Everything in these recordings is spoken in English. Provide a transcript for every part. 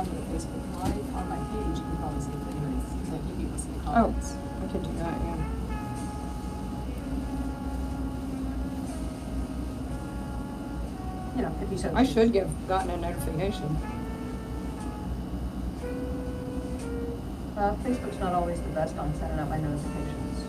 onto the Facebook Live on my page, you can probably see if anybody's, like, you people see the Oh, comments. I could do that, yeah. You know, if you so I choose. should have gotten a notification. Facebook's not always the best on sending out my notifications.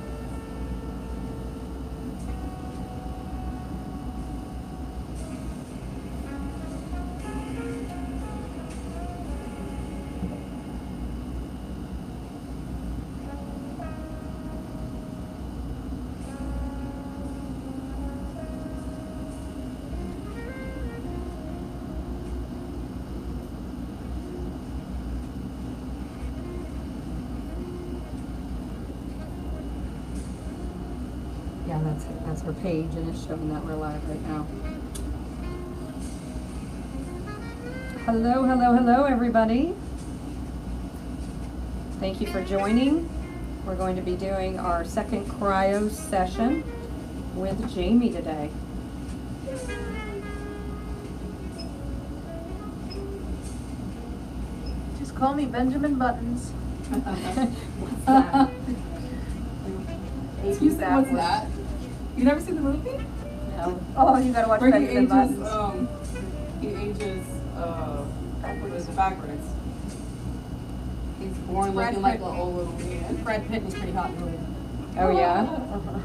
Yeah, that's her page, and it's showing that we're live right now. Hello, hello, hello, everybody. Thank you for joining. We're going to be doing our second cryo session with Jamie today. Just call me Benjamin Buttons. What's that? Excuse me, what's that? You never seen the movie? No. Oh, you gotta watch Where he Benjamin ages, Buttons. backwards. He's born Brad looking like Pitt. an old little man. Brad Pitt was pretty hot in the movie. Oh, yeah? Uh-huh.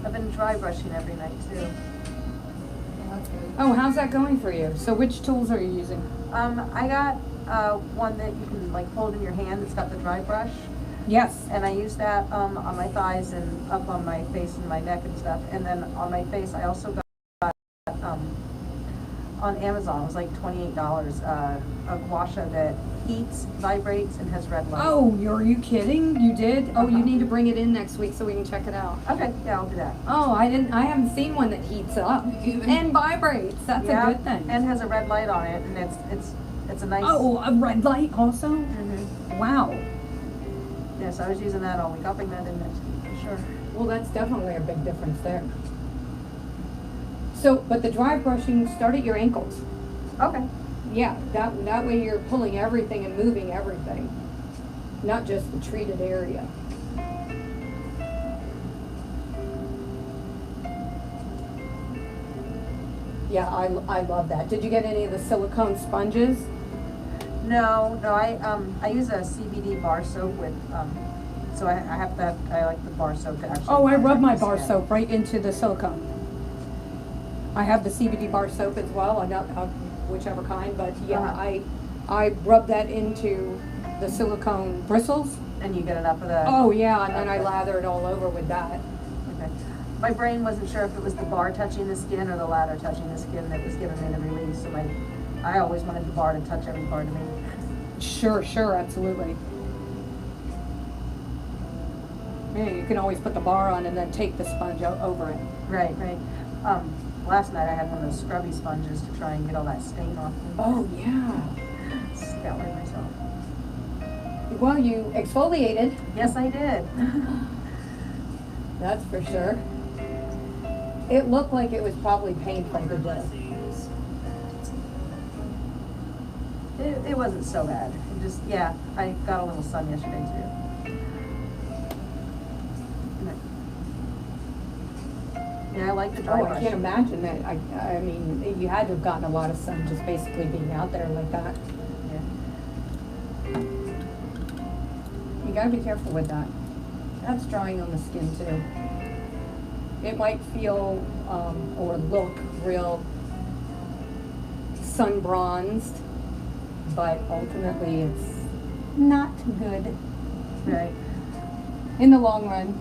I've been dry brushing every night too. Yeah, that's good. Oh, how's that going for you? So which tools are you using? I got one that you can like hold in your hand. It's got the dry brush, Yes. and I use that on my thighs and up on my face and my neck and stuff. And then on my face, I also got on Amazon. It was like $28. A gua sha that heats, vibrates, and has red light. Oh, are you kidding? You did? Oh, you Uh-huh. need to bring it in next week so we can check it out. Okay, yeah, I'll do that. Oh, I haven't seen one that heats up Me either. and vibrates. That's Yeah, a good thing. and has a red light on it, and it's a nice. Oh, a red light also? Mhm. Wow. Yes, I was using that all week. I'll bring that in next week for sure. Well, that's definitely a big difference there. So, but the dry brushing, start at your ankles. Okay. Yeah, that way you're pulling everything and moving everything, not just the treated area. Yeah, I love that. Did you get any of the silicone sponges? No, I use a CBD bar soap with so I like the bar soap to actually. Oh, I rub protect my the bar skin. soap right into the silicone. I have the CBD bar soap as well, I don't, whichever kind, but yeah, Uh-huh. I rub that into the silicone bristles. And you get enough of the. Oh, yeah, and then I Okay. lather it all over with that. Okay. My brain wasn't sure if it was the bar touching the skin or the lather touching the skin that was giving me the release. So I always wanted the bar to touch every part of me. Sure, absolutely. Yeah, you can always put the bar on and then take the sponge over it. Right. Last night I had one of those scrubby sponges to try and get all that stain off me. Oh, yeah. Scoured myself. Well, you exfoliated. Yes, I did. That's for sure. It looked like it was probably painful to do. It wasn't so bad. It just, yeah, I got a little sun yesterday too. Yeah, I like the dry Oh, brush. I can't imagine that. I mean, you had to have gotten a lot of sun just basically being out there like that. Yeah. You gotta be careful with that. That's drying on the skin too. It might feel or look real sun bronzed, but ultimately it's not good Right. in the long run.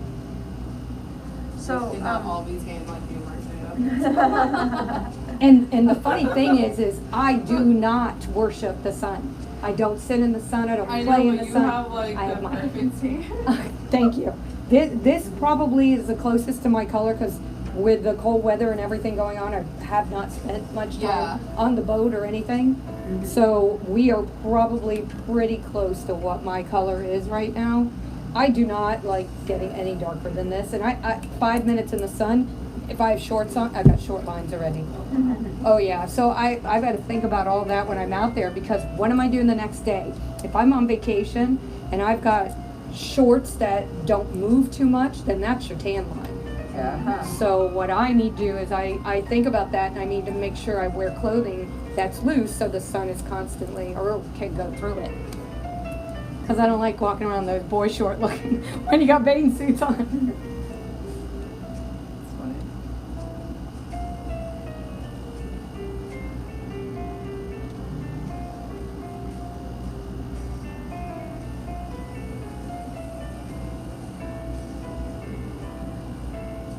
So, Did not all be tan like you were, And the funny thing is I do not worship the sun. I don't sit in the sun. I don't I play know, in but the you sun. have like I have the my perfect tan. Thank you. This probably is the closest to my color because with the cold weather and everything going on, I have not spent much time Yeah. on the boat or anything. So we are probably pretty close to what my color is right now. I do not like getting any darker than this. And I 5 minutes in the sun, if I have shorts on, I've got short lines already. Oh yeah, so I've got to think about all that when I'm out there because what am I doing the next day? If I'm on vacation and I've got shorts that don't move too much, then that's your tan line. Yeah. So what I need to do is I think about that and I need to make sure I wear clothing that's loose so the sun is constantly, or can go through it. Because I don't like walking around those boy short looking when you got bathing suits on. It's funny.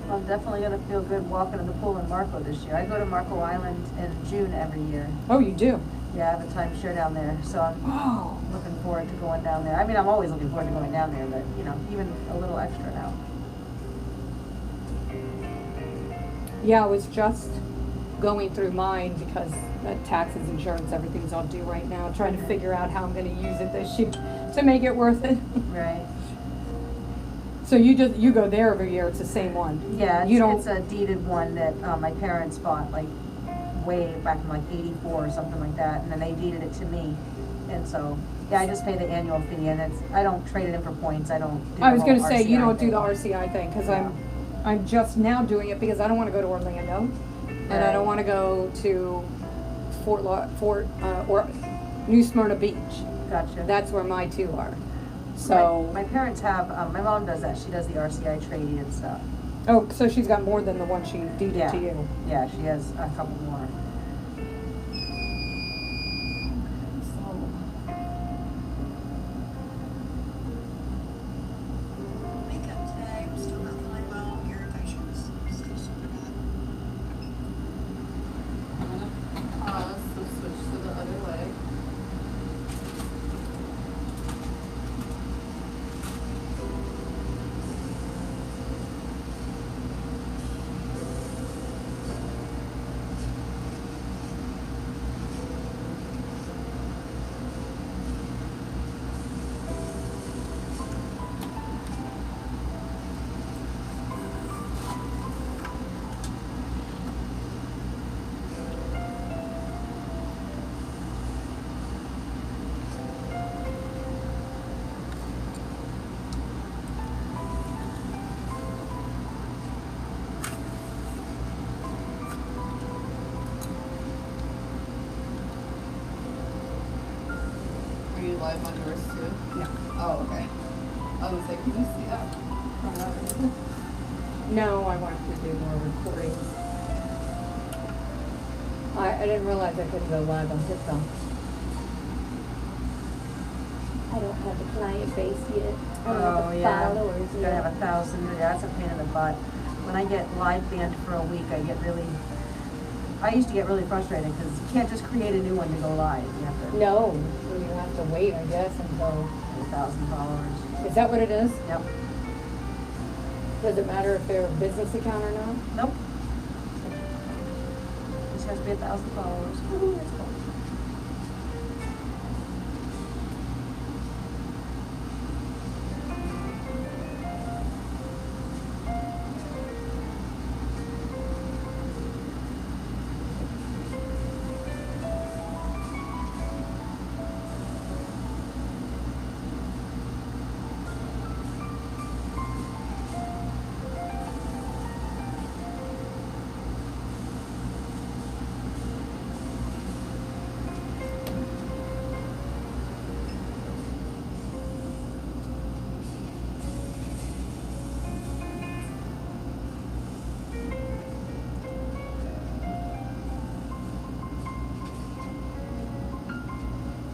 I'm definitely gonna feel good walking in the pool in Marco this year. I go to Marco Island in June every year. Oh, you do? Yeah, I have a timeshare down there, so I'm Oh. looking forward to going down there. I mean, I'm always looking forward to going down there, but, you know, even a little extra now. Yeah, I was just going through mine because taxes, insurance, everything's all due right now. Trying to figure out how I'm going to use it this year to make it worth it. Right. So you go there every year. It's the same one. Yeah, You don't. it's a deeded one that my parents bought like way back in like '84 or something like that, and then they deeded it to me. And so, yeah, I just pay the annual fee, and I don't trade it in for points. I don't. Do I was the going whole to say you RCI don't do thing. the RCI thing because No. I'm just now doing it because I don't want to go to Orlando, and I don't want to go to or New Smyrna Beach. Gotcha. That's where my two are. So my parents have. My mom does that. She does the RCI trading and stuff. oh, so she's got more than the one she deeded Yeah. to you. Yeah, she has a couple more. Makeup today, I'm still not feeling well. Irritations still super bad. I'm gonna pause, so switch to the other leg. Are you live on yours too? No. Oh, okay. I was like, can you see that? No, I wanted to do more recordings. I didn't realize I couldn't go live on TikTok. I don't have the client base yet. I don't have the followers Gotta yet. have 1,000, yeah, that's a pain in the butt. When I get live banned for a week, I used to get really frustrated, because you can't just create a new one to go live, you have to No, you have to wait, I guess, until, have 1,000 followers. is that what it is? Yep, Does it matter if they're a business account or not? nope. Just has to be 1,000 followers. Woo-hoo, that's cool.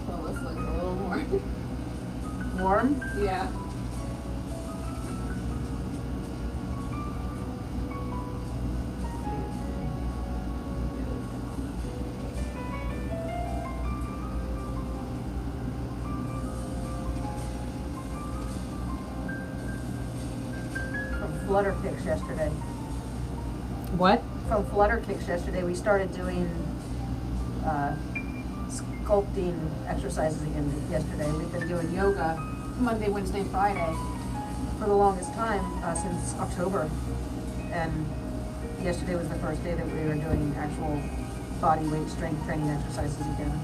Well, this looks a little more. Warm? Yeah. From Flutter Kicks yesterday. What? From Flutter Kicks yesterday, we started doing sculpting exercises again yesterday. We've been doing yoga Monday, Wednesday, Friday for the longest time, since October. And yesterday was the first day that we were doing actual body weight strength training exercises again.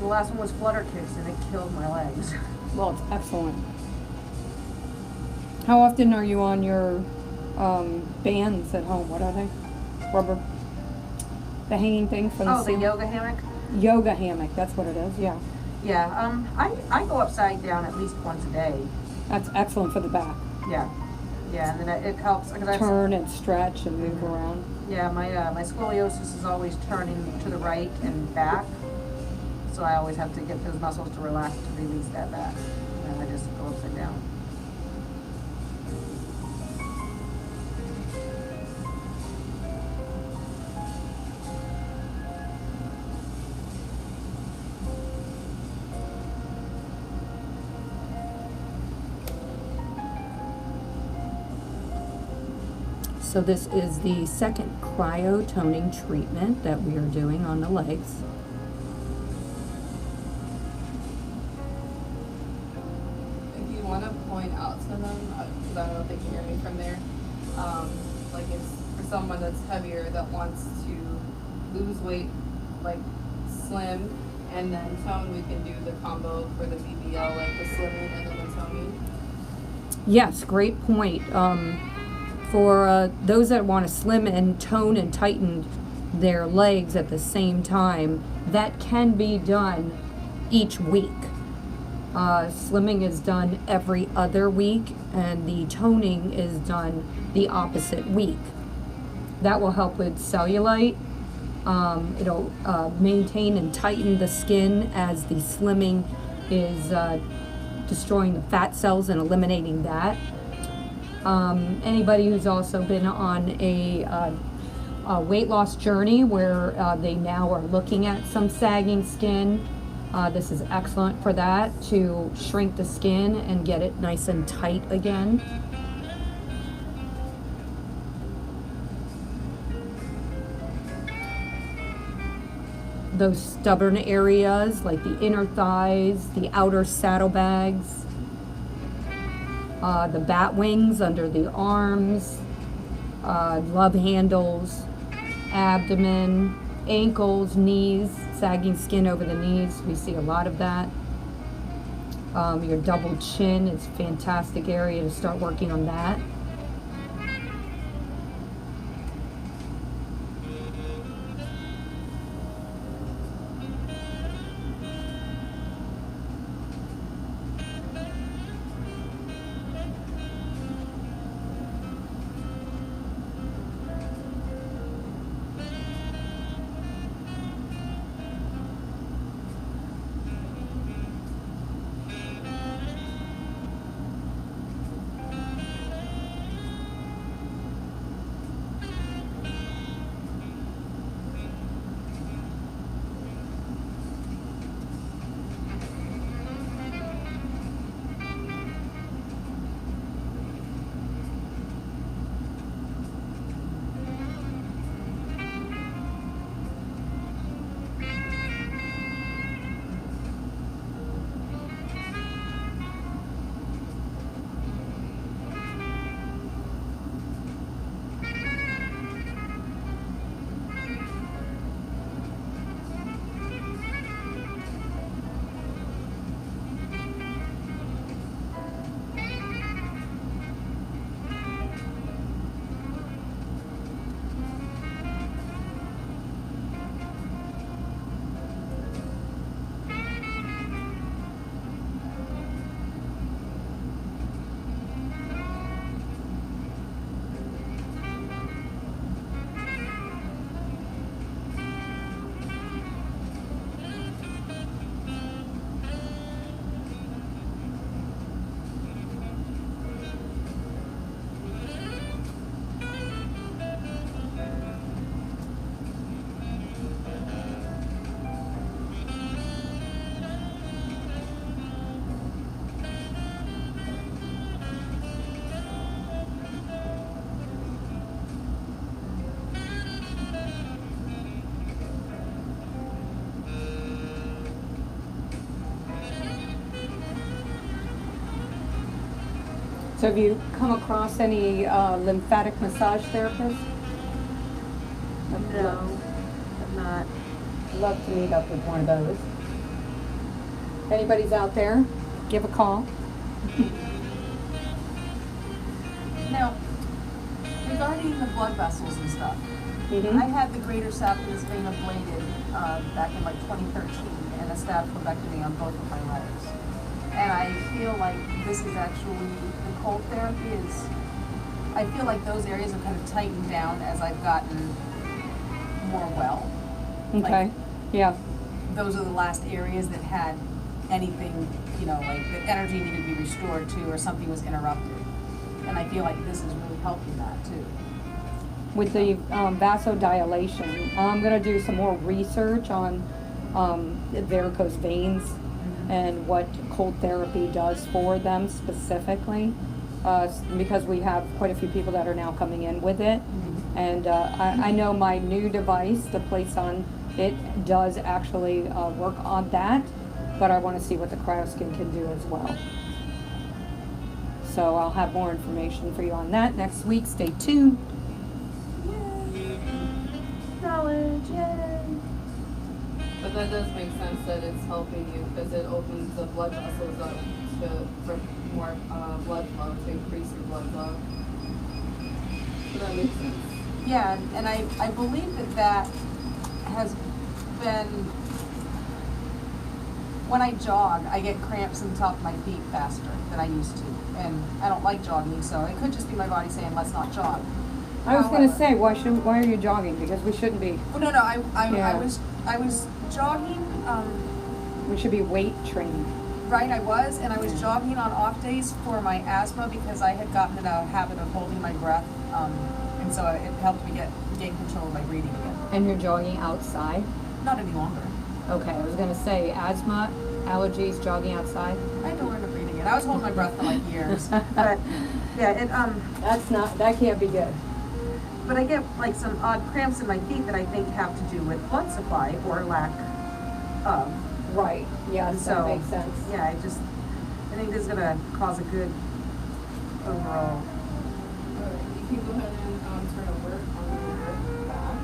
The last one was Flutter Kicks, and it killed my legs. Well, it's excellent. How often are you on your bands at home? What are they? Rubber? The hanging thing from the Oh, the ceiling? yoga hammock? Yoga hammock, that's what it is, yeah. Yeah, I go upside down at least once a day. That's excellent for the back. Yeah, yeah, and then it helps, because I've, Turn and stretch and move around. yeah, my scoliosis is always turning to the right and back, so I always have to get those muscles to relax to release that back, and I just go upside down. So this is the second CryoToning treatment that we are doing on the legs. If you want to point out to them, because I don't know if they can hear me from there, like if for someone that's heavier that wants to lose weight, like slim, and then tone, we can do the combo for the BBL, like the slimming and then the toning. Yes, great point. For those that want to slim and tone and tighten their legs at the same time, that can be done each week. Slimming is done every other week, and the toning is done the opposite week. That will help with cellulite. It'll maintain and tighten the skin as the slimming is destroying the fat cells and eliminating that. Anybody who's also been on a weight loss journey where they now are looking at some sagging skin, this is excellent for that, to shrink the skin and get it nice and tight again. Those stubborn areas like the inner thighs, the outer saddlebags, the bat wings under the arms, love handles, abdomen, ankles, knees, sagging skin over the knees. We see a lot of that. Your double chin is a fantastic area to start working on that. So have you come across any lymphatic massage therapists? No, I'm not. I'd love to meet up with one of those. If anybody's out there, give a call. Now, regarding the blood vessels and stuff, Mhm. I had the greater saphenous vein ablated back in like 2013 and a stab lobectomy on both of my legs. And I feel like this is actually, the cold therapy is, I feel like those areas have kind of tightened down as I've gotten more well. Okay. Like, Yeah. those are the last areas that had anything, you know, like the energy needed to be restored to or something was interrupted. And I feel like this is really helping that too. With the vasodilation, I'm gonna do some more research on varicose veins and what cold therapy does for them specifically, because we have quite a few people that are now coming in with it. And I know my new device, the place on it, does actually work on that, but I want to see what the CryoSkin can do as well. So I'll have more information for you on that next week. Stay tuned. Knowledge, yay! But that does make sense that it's helping you because it opens the blood vessels up for more blood flow, to increase your blood flow. So that makes sense. Yeah, and I believe that has been, when I jog, I get cramps in the top of my feet faster than I used to. And I don't like jogging, so it could just be my body saying, let's not jog. I was gonna However- say, why are you jogging? Because we shouldn't be. Well, no, Yeah. I was jogging, We should be weight training. right, I was, and I was jogging on off days for my asthma because I had gotten in a habit of holding my breath, and so it helped me gain control of my breathing again. And you're jogging outside? Not any longer. Okay, I was gonna say asthma, allergies, jogging outside. I had to learn to breathe again. I was holding my breath for like years, but yeah, That can't be good. but I get like some odd cramps in my feet that I think have to do with blood supply or lack of. Right, yes, So, that makes sense. Yeah, I think this is gonna cause a good overall. Alright, you can go ahead and turn over on your back.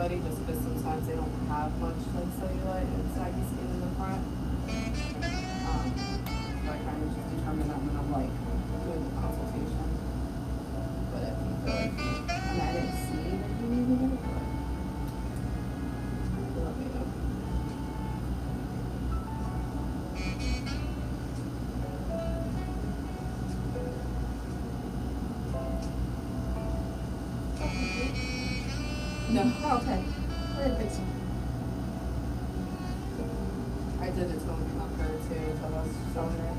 everybody, just because sometimes they don't have much like cellulite and saggy skin in the front. So I kind of just determine that when I'm like doing the consultation. But if you feel like, I mean, I didn't see that you needed it, but let me know. No. Oh, okay. I didn't think so. I did the toning on her too, so I was showing her.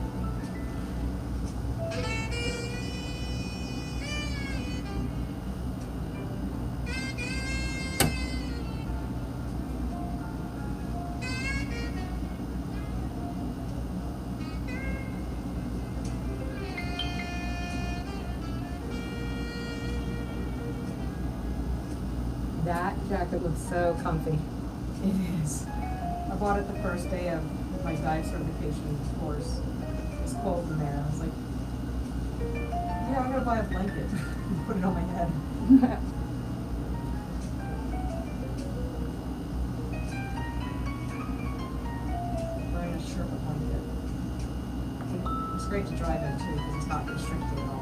That jacket looks so comfy. It is. I bought it the first day of my dive certification course. It was cold in there. I was like, yeah, I'm gonna buy a blanket and put it on my head. Wearing a Sherpa blanket. It's great to drive in too because it's not constricted at all.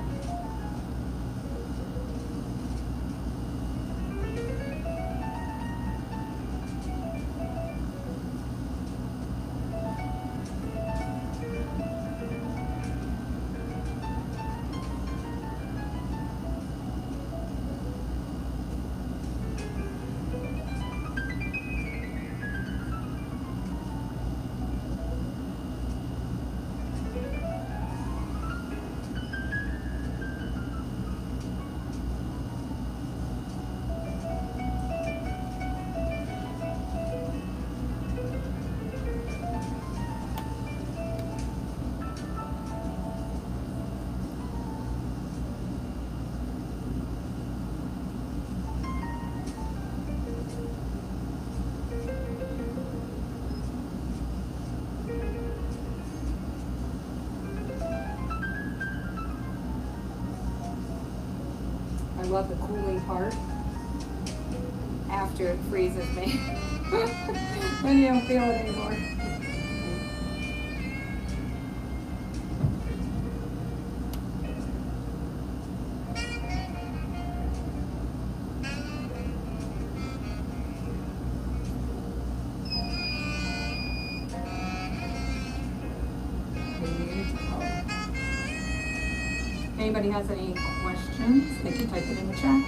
I love the cooling part after it freezes me. When you don't feel it anymore. Anybody has any questions, they can type it in the chat.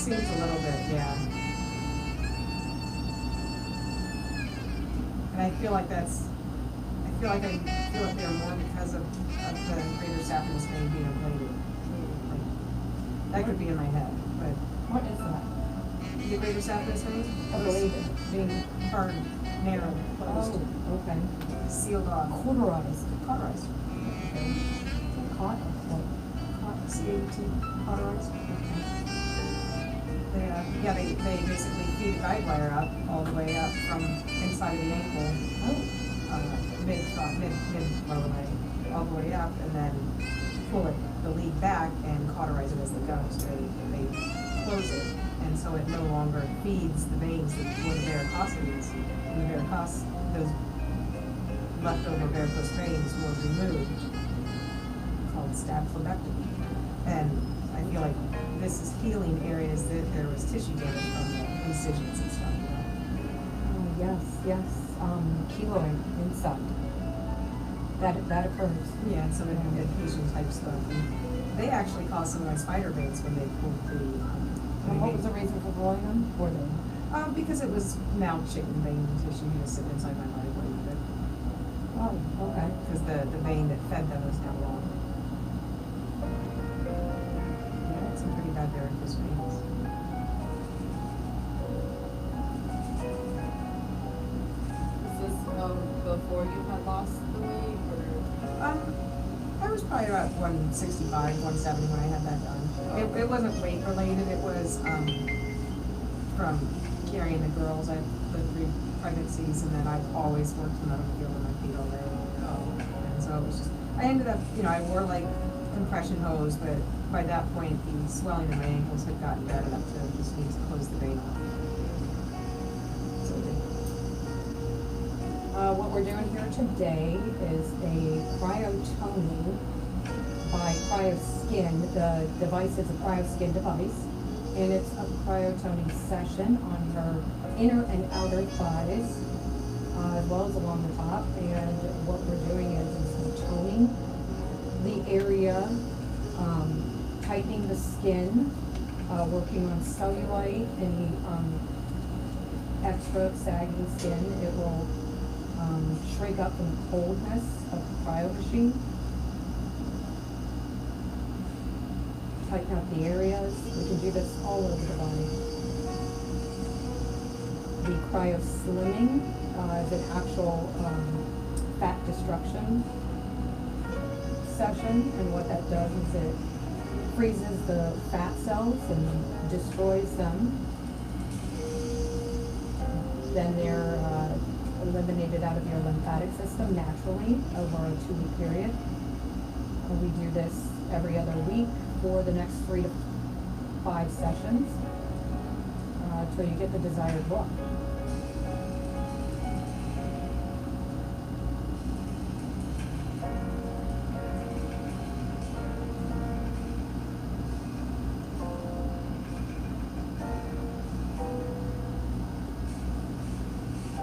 Seems a little bit, yeah. And I feel like I feel like they're more because of the greater saphenous vein being ablated. Like, that could be in my head, but What is that? the greater saphenous vein. I believe it, being, Hard, narrow, closed, oh, okay. sealed off. Cauterized. Cauterized. Caught, C-A-U-T, cauterized. They basically feed the guide wire up, all the way up from inside of the ankle, mid lower leg, all the way up, and then pull it, the lead back and cauterize it as they go. So they close it, and so it no longer feeds the veins where the varicosity is. And the varicose, those leftover varicose veins were removed, called stab phlebectomy. And I feel like this is healing areas that there was tissue damage from the incisions and stuff, you know? Oh, yes, keloid inside. That occurs. Yeah, and some adhesion type stuff. And they actually caused some of my spider veins when they pulled the. And what was the reason for pulling them? Or they? Because it was now chicken vein tissue just sitting inside my leg where you could. Oh, okay. Because the vein that fed them was now long. Yeah, it's some pretty bad varicose veins. Is this before you had lost the weight, or? I was probably about 165, 170 when I had that done. It wasn't weight related, it was, from carrying the girls. I had the 3 pregnancies, and then I've always worked in the medical field with my feet all day. And so it was just, I ended up, I wore like compression hose, but by that point, the swelling in my ankles had gotten bad enough to just need to close the vein off. So What we're doing here today is a CryoToning by CryoSkin. The device is a CryoSkin device, and it's a CryoToning session on your inner and outer thighs, as well as along the top. And what we're doing is toning the area, tightening the skin, working on cellulite, any extra sagging skin. It will shrink up from the coldness of the cryo machine. Tighten up the areas. We can do this all over the body. The cryo slimming is an actual fat destruction session, and what that does is it freezes the fat cells and destroys them. Then they're eliminated out of your lymphatic system naturally over a 2-week period. And we do this every other week for the next 3 to 5 sessions until you get the desired look.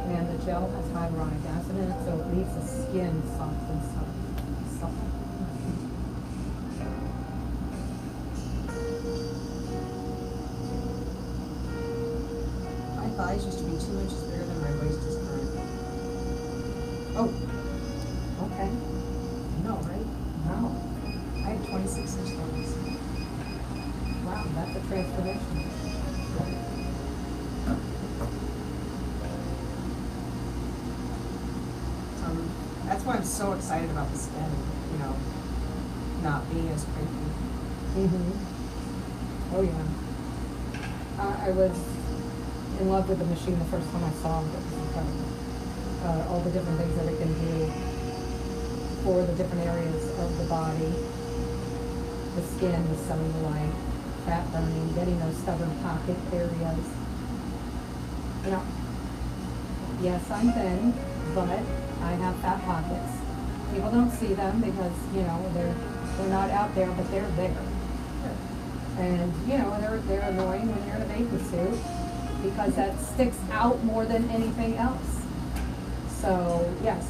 And the gel has hyaluronic acid in it, so it leaves the skin soft and soft. my thighs used to be 2 inches bigger than my waist is currently. Oh, okay. No, right? Wow, I had 26-inch thighs. wow, that's a transformation. That's why I'm so excited about the skin, not being as crinkly. Mm-hmm. Oh, yeah. I was in love with the machine the first time I saw it. It was incredible. All the different things that it can do for the different areas of the body. The skin, the cellulite, fat burning, getting those stubborn pocket areas. Yes, I'm thin, but I have fat pockets. People don't see them because, they're not out there, but they're there. And, they're annoying when you're in a bathing suit because that sticks out more than anything else. So, yes,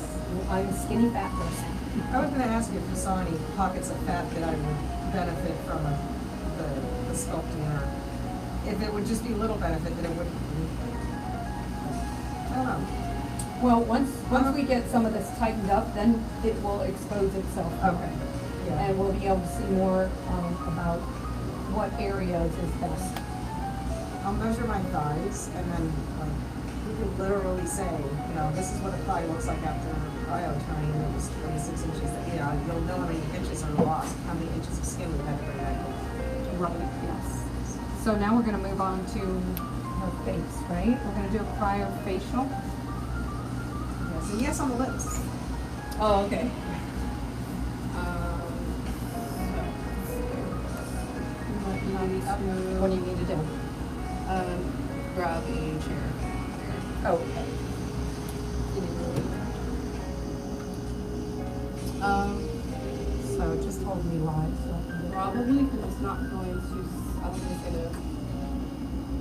I'm a skinny fat person. I was gonna ask you if you saw any pockets of fat that I would benefit from the sculpting, or if it would just be a little benefit that it wouldn't be. I don't know. Well, once we get some of this tightened up, then it will expose itself. Okay. Yeah. And we'll be able to see more about what areas is best. How I'll measure my thighs, and then, like, you can literally say, you know, this is what a thigh looks like after CryoToning, and it was 26 inches, you know, you'll know how many inches are lost, how many inches of skin we had to bring back in. Right, yes. So now we're gonna move on to her face, right? We're gonna do a cryofacial. Yes, and yes on the lips. Oh, okay. What do you need to do? Grab a chair. Oh, okay. So just hold me live so I can do it. Probably because it's not going to. I don't think it's gonna.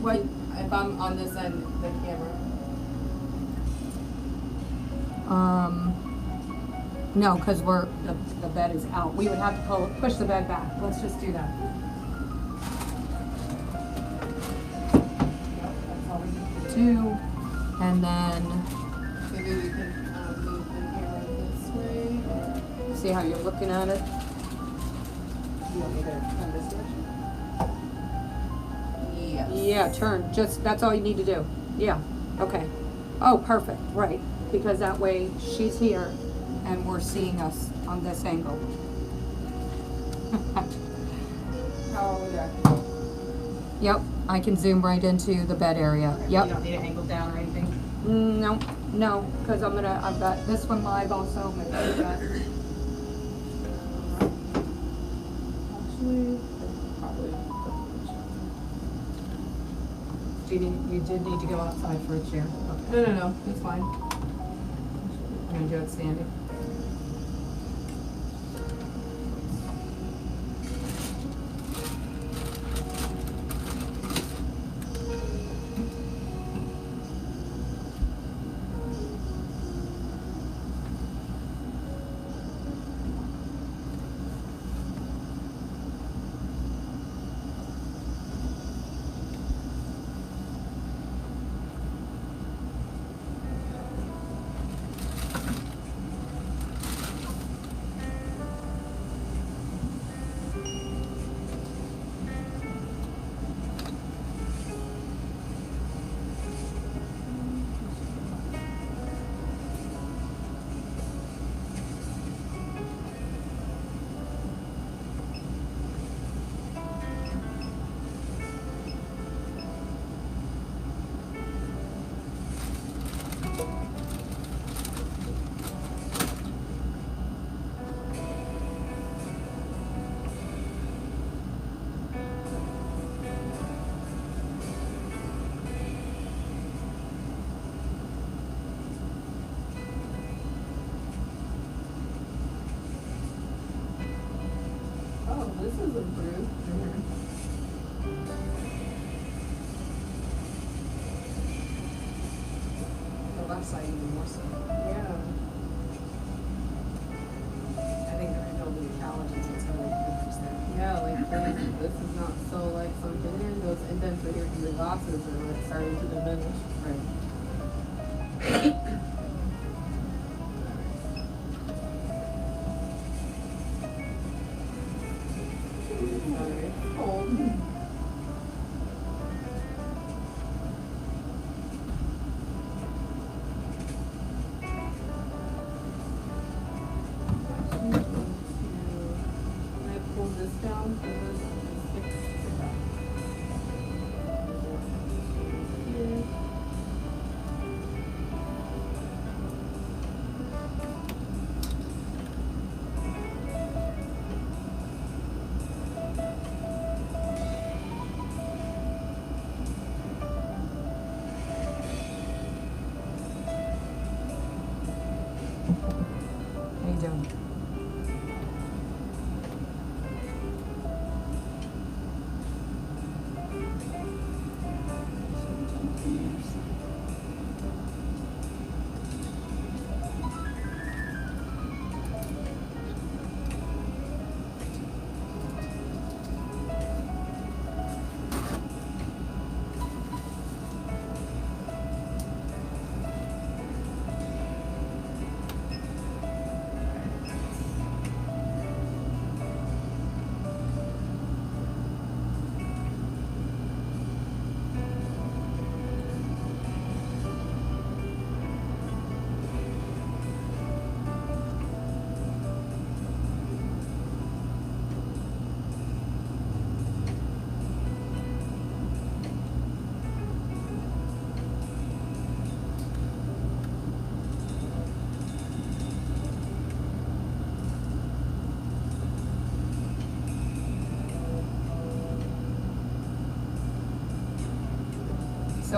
What if I'm on this end, the camera? No, because the bed is out. We would have to push the bed back. Let's just do that. Yep, that's all we need to do. And then, Maybe we can move the camera this way. Or... see how you're looking at it? You want me to turn this direction? Yes. Yeah, turn. Just, that's all you need to do. Yeah, okay. Oh, perfect, right. Because that way she's here and we're seeing us on this angle. Oh, yeah. Yep, I can zoom right into the bed area. You Yep. don't need it angled down or anything? No, no, because I've got this one live also. I'm gonna do that. Actually, probably. You did need to go outside for a chair. Okay. No, it's fine. I'm gonna do it standing. Oh, this is improved. The left side even more so. Yeah. I think they're rebuilding the collagen, so it's gonna increase that. Yeah, like this is not so like something in those indents right here from the glasses are like starting to diminish. Right. Alright. Cold. Can I pull this down for this? Here. How you doing?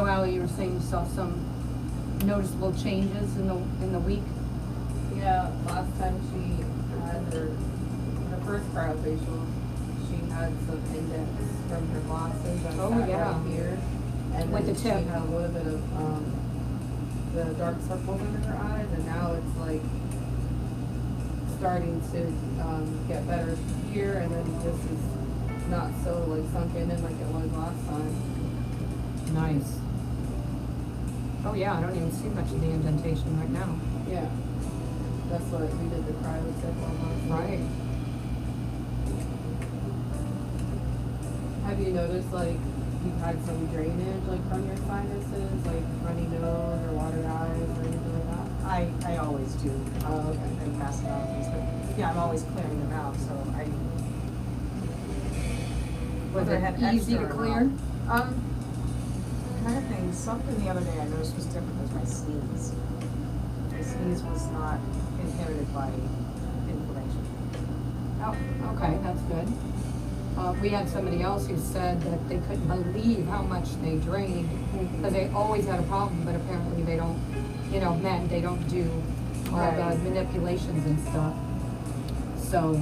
So Ally, you were saying you saw some noticeable changes in the week? Yeah, last time she had her first cryofacial, she had some indents from her glasses that Oh, sat yeah. right here. And With then the she tip. had a little bit of the dark circles under her eyes, and now it's like starting to get better here, and then this is not so like sunken in like it was last time. Nice. Oh yeah, I don't even see much of the indentation right now. Yeah, that's what we did the cryo tip on. Right. Have you noticed like you've had some drainage like from your sinuses, like runny nose or watery eyes or anything like that? I always do. Oh, okay. And pass it on things, but yeah, I'm always clearing them out, so I. Was whether I it had easy to extra or clear? not. Kind of thing, something the other day I noticed was different was my sneeze. My sneeze was not inhibited by inflammation. Oh, okay, that's good. We had somebody else who said that they couldn't believe how much they drained, because they always had a problem, but apparently they don't, men, they don't do all the Right. manipulations and stuff. So,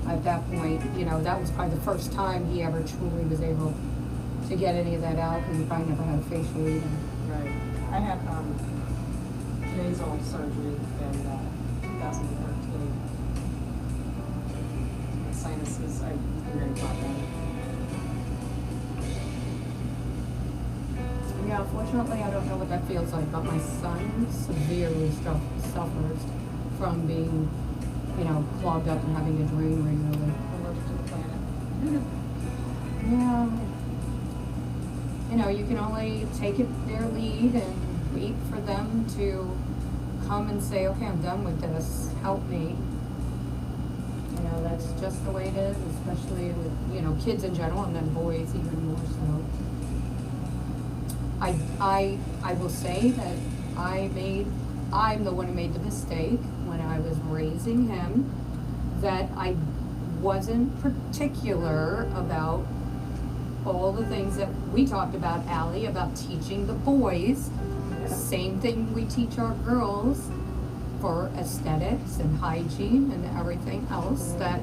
at that point, that was probably the first time he ever truly was able to get any of that out, because he probably never had a facial either. Right. I had nasal surgery in 2013. My sinuses, I very caught that. Yeah, fortunately, I don't know what that feels like, but my son severely suffers from being, clogged up and having to drain regularly. Allergic to the planet. Yeah. You can only take their lead and wait for them to come and say, okay, I'm done with this, help me. That's just the way it is, especially with, kids in general, and then boys even more so. I will say that I'm the one who made the mistake when I was raising him, that I wasn't particular about all the things that we talked about, Allie, about teaching the boys. Same thing we teach our girls for aesthetics and hygiene and everything else that,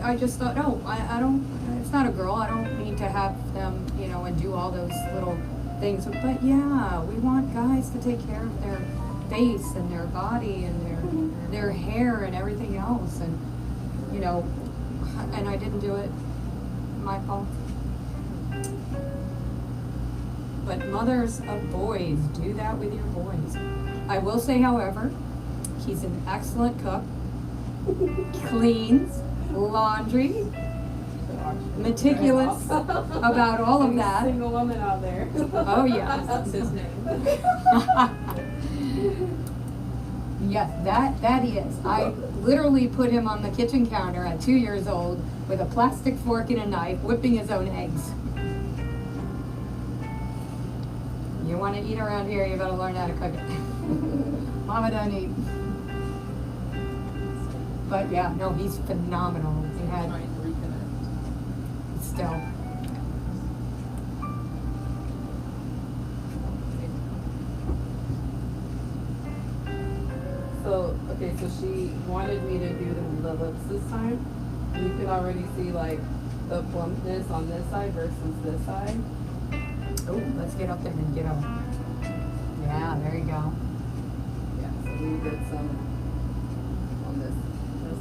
I just thought, no, I don't, it's not a girl, I don't need to have them, and do all those little things. But yeah, we want guys to take care of their face and their body and their hair and everything else. And, and I didn't do it. My fault. But mothers of boys, do that with your boys. I will say, however, he's an excellent cook, cleans, laundry, meticulous about all of that. Single woman out there. Oh yeah. That's his name. Yes, that he is. I literally put him on the kitchen counter at 2 years old with a plastic fork and a knife, whipping his own eggs. You want to eat around here, you better learn how to cook it. Mama don't eat. But yeah, no, he's phenomenal. He had still. So, okay, so she wanted me to do the lips this time. You can already see like the plumpness on this side versus this side. Oh, let's get up there and get up. Yeah, there you go. Yeah, so we did some on this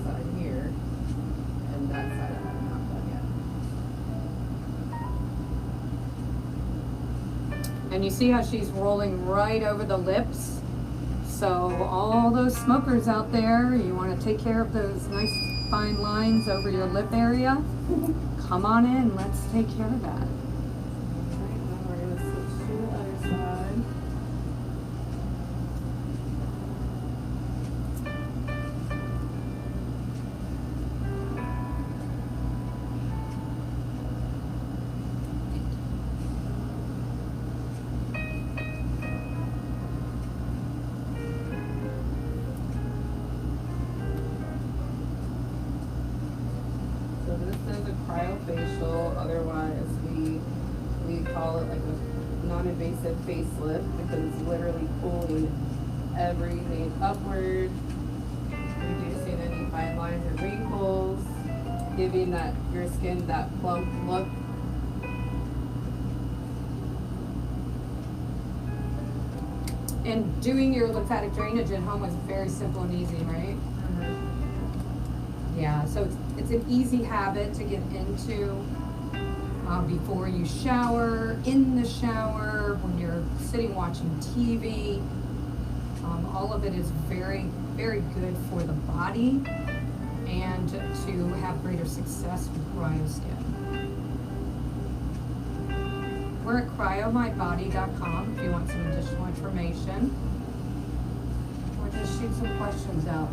side here, and that side I'm not done yet. And you see how she's rolling right over the lips? So all those smokers out there, you want to take care of those nice fine lines over your lip area? Come on in, let's take care of that. Alright, now we're gonna switch to the other side. So this is a cryofacial, otherwise we non-invasive facelift because it's literally pulling everything upward, reducing any fine lines or wrinkles, giving that your skin that plump look. And doing your lymphatic drainage at home is very simple and easy, right? Yeah, so it's an easy habit to get into before you shower, in the shower, when you're sitting watching TV. All of it is very, very good for the body and to have greater success with CryoSkin. We're at cryomybody.com if you want some additional information. Or just shoot some questions out.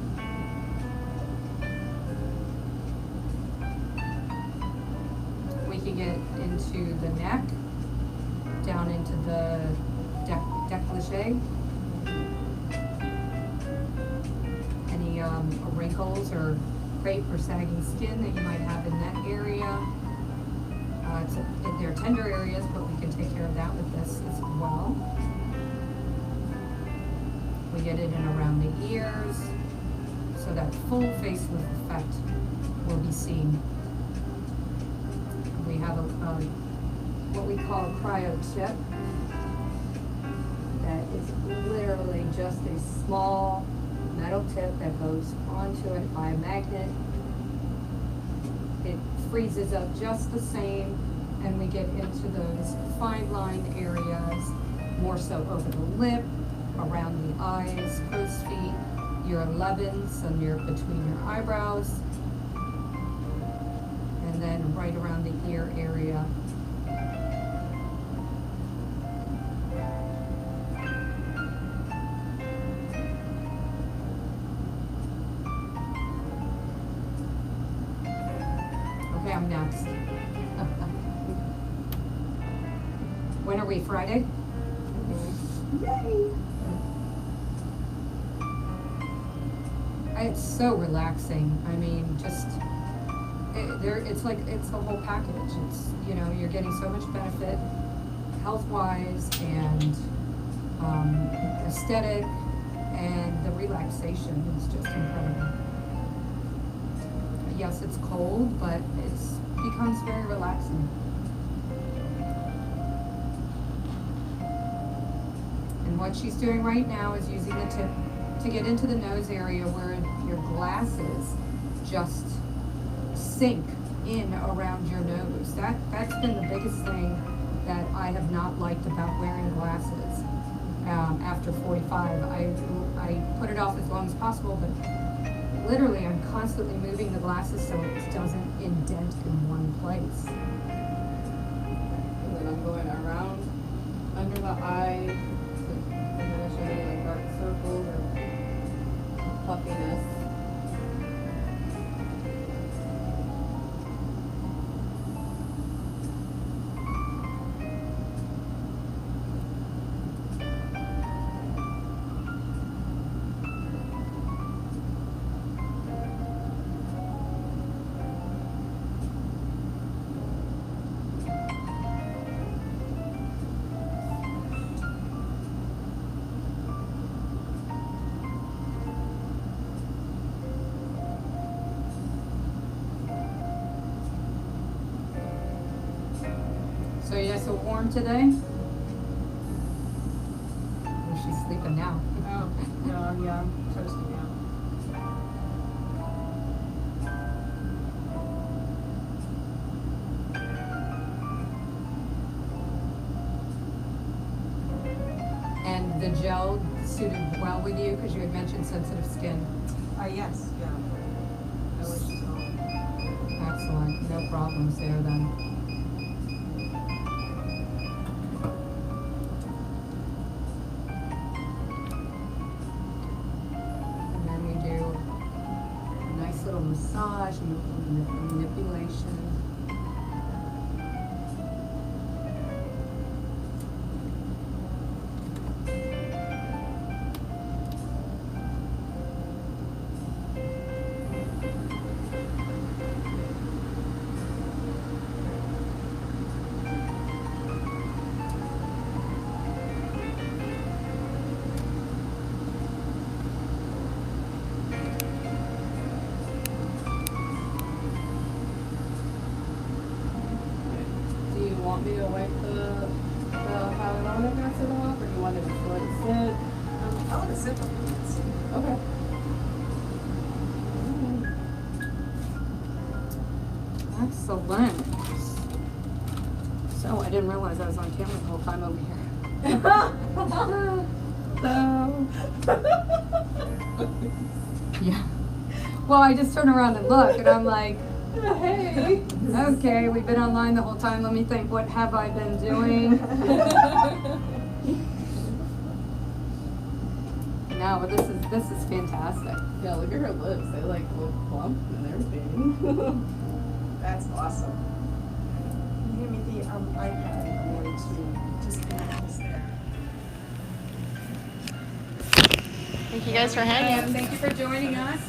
We can get into the neck, down into the décolleté. Any wrinkles or crepe or sagging skin that you might have in that area. They're tender areas, but we can take care of that with this as well. We get it in around the ears, so that full facelift effect will be seen. We have what we call a cryo tip. That is literally just a small metal tip that goes onto it by a magnet. It freezes up just the same, and we get into those fine line areas, more so over the lip, around the eyes, crow's feet, your 11s and between your eyebrows, and then right around the ear area. Okay, I'm next. When are we, Friday? Yay! It's so relaxing. I mean, just, it's like, it's the whole package. It's, you're getting so much benefit health-wise and aesthetic, and the relaxation is just incredible. Yes, it's cold, but it becomes very relaxing. And what she's doing right now is using the tip to get into the nose area where your glasses just sink in around your nose. That's been the biggest thing that I have not liked about wearing glasses after 45. I put it off as long as possible, but literally I'm constantly moving the glasses so it doesn't indent in one place. And then I'm going around under the eye to diminish any like dark circles or puffiness. So you guys so warm today? Oh, she's sleeping now. Oh, yeah, I'm toasty now. And the gel suited well with you because you had mentioned sensitive skin. Yes, yeah. No issues at all. Excellent. No problems there then. And then we do a nice little massage and manipulation. zip up pants. Okay. Excellent. So I didn't realize I was on camera the whole time over here. Yeah. Well, I just turn around and look, and I'm like, hey, okay, we've been online the whole time. Let me think, what have I been doing? No, but this is fantastic. Yeah, look at her lips. They like look plump and everything. That's awesome. Give me the iPad. I'm going to just connect this there. Thank you guys for hanging. Thank you for joining us.